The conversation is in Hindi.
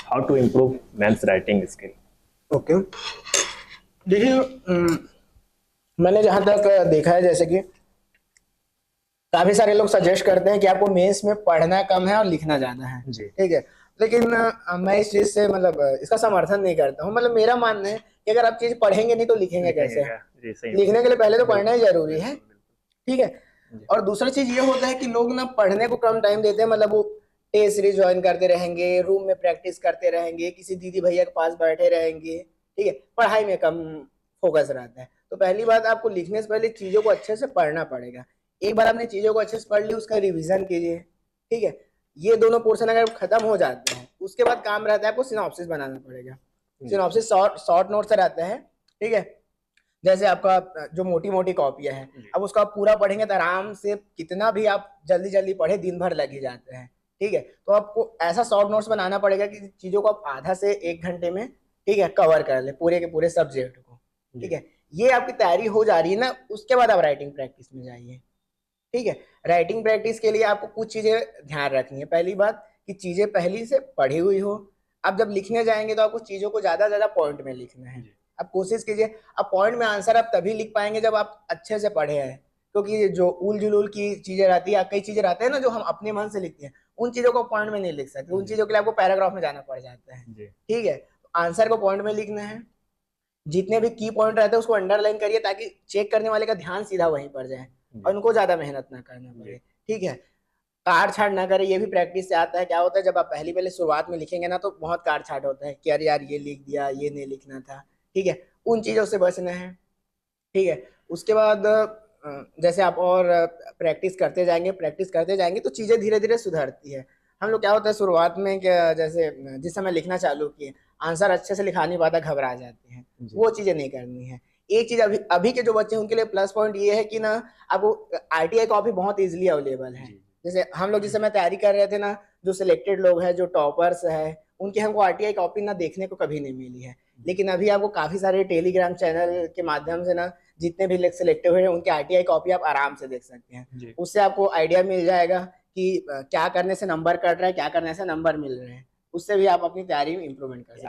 how to improve man's writing skill. Okay, देखिए मैंने जहाँ तक देखा है, जैसे कि काफी सारे लोग सजेस्ट करते हैं कि आपको मेंस में पढ़ना कम है और लिखना ज्यादा है। जी। ठीक है, लेकिन मैं इस चीज से मतलब इसका समर्थन नहीं करता हूँ। मतलब मेरा मानना है कि अगर आप चीज पढ़ेंगे नहीं तो लिखेंगे कैसे? क्या? जी, सही लिखने के लिए पहले तो पढ़ना ही बिल्कुल, जरूरी है। बिल्कुल, ठीक है, जी। और दूसरा चीज ये होता है कि लोग ना पढ़ने को कम टाइम देते हैं। मतलब वो टेस्ट सीरीज ज्वाइन करते रहेंगे, रूम में प्रैक्टिस करते रहेंगे, किसी दीदी भैया के पास बैठे रहेंगे। ठीक है, पढ़ाई में कम फोकस रहता है। तो पहली बात, आपको लिखने से पहले चीजों को अच्छे से पढ़ना पड़ेगा। एक बार आपने चीजों को अच्छे से पढ़ ली, उसका रिवीजन कीजिए। ठीक है, ये दोनों पोर्शन अगर खत्म हो जाते हैं, उसके बाद काम रहता है आपको सिनॉप्सिस बनाना पड़ेगा। सिनॉप्सिस शॉर्ट नोट से रहता है। ठीक है, जैसे आपका जो मोटी मोटी कॉपियां हैं, अब उसको आप पूरा पढ़ेंगे तो आराम से कितना भी आप जल्दी जल्दी पढ़े, दिन भर लग ही जाते हैं। ठीक है, तो आपको ऐसा शॉर्ट नोट्स बनाना पड़ेगा कि चीजों को आप आधा से 1 घंटे में, ठीक है, कवर कर ले पूरे के पूरे सब्जेक्ट को। ठीक है, ये आपकी तैयारी हो जा रही है ना, उसके बाद आप राइटिंग प्रैक्टिस में जाइए। ठीक है, राइटिंग प्रैक्टिस के लिए आपको कुछ चीजें ध्यान रखनी है। पहली बात कि चीजें पहली से पढ़ी हुई हो। आप जब लिखने जाएंगे तो आपको चीजों को ज्यादा ज्यादा पॉइंट में लिखना है। आप कोशिश कीजिए, आप पॉइंट में आंसर आप तभी लिख पाएंगे जब आप अच्छे से पढ़े हैं। क्योंकि जो उल जुलूल की चीजें रहती है, कई चीजें रहते हैं ना जो हम अपने मन से लिखते हैं, उन चीजों को पॉइंट में नहीं लिख सकते। उन चीजों के लिए आपको पैराग्राफ में जाना पड़ जाता है। ठीक है, तो आंसर को पॉइंट में लिखना है। जितने भी की पॉइंट रहते हैं उसको अंडरलाइन करिए, ताकि चेक करने वाले का ध्यान सीधा वहीं पर जाए और उनको ज्यादा मेहनत ना करना पड़े। ठीक है, काट छाट ना करें, ये भी प्रैक्टिस से आता है। क्या होता है, जब आप पहली पहले शुरुआत में लिखेंगे ना, तो बहुत काट छाट होता है कि अरे यार ये लिख दिया, ये नहीं लिखना था। ठीक है, उन चीजों से बचना है। ठीक है, उसके बाद जैसे आप और प्रैक्टिस करते जाएंगे, प्रैक्टिस करते जाएंगे तो चीजें धीरे धीरे सुधरती है। हम लोग क्या होता है शुरुआत में, क्या जैसे जिस समय लिखना चालू किए, आंसर अच्छे से लिखा नहीं पाता, घबरा जाते हैं। वो चीजें नहीं करनी है। एक चीज अभी अभी के जो बच्चे हैं उनके लिए प्लस पॉइंट ये है कि ना, आपको आरटीआई कॉपी बहुत इजिली अवेलेबल है। जैसे हम लोग जिस समय तैयारी कर रहे थे ना, जो सिलेक्टेड लोग हैं, जो टॉपर्स है, उनकी हमको आरटीआई कॉपी ना देखने को कभी नहीं मिली है। लेकिन अभी आपको काफी सारे टेलीग्राम चैनल के माध्यम से ना, जितने भी सिलेक्टेड हुए हैं उनकी आरटीआई कॉपी आप आराम से देख सकते हैं। उससे आपको आइडिया मिल जाएगा कि क्या करने से नंबर कट रहा है, क्या करने से नंबर मिल रहे हैं। उससे भी आप अपनी तैयारी में इंप्रूवमेंट कर सकते हैं।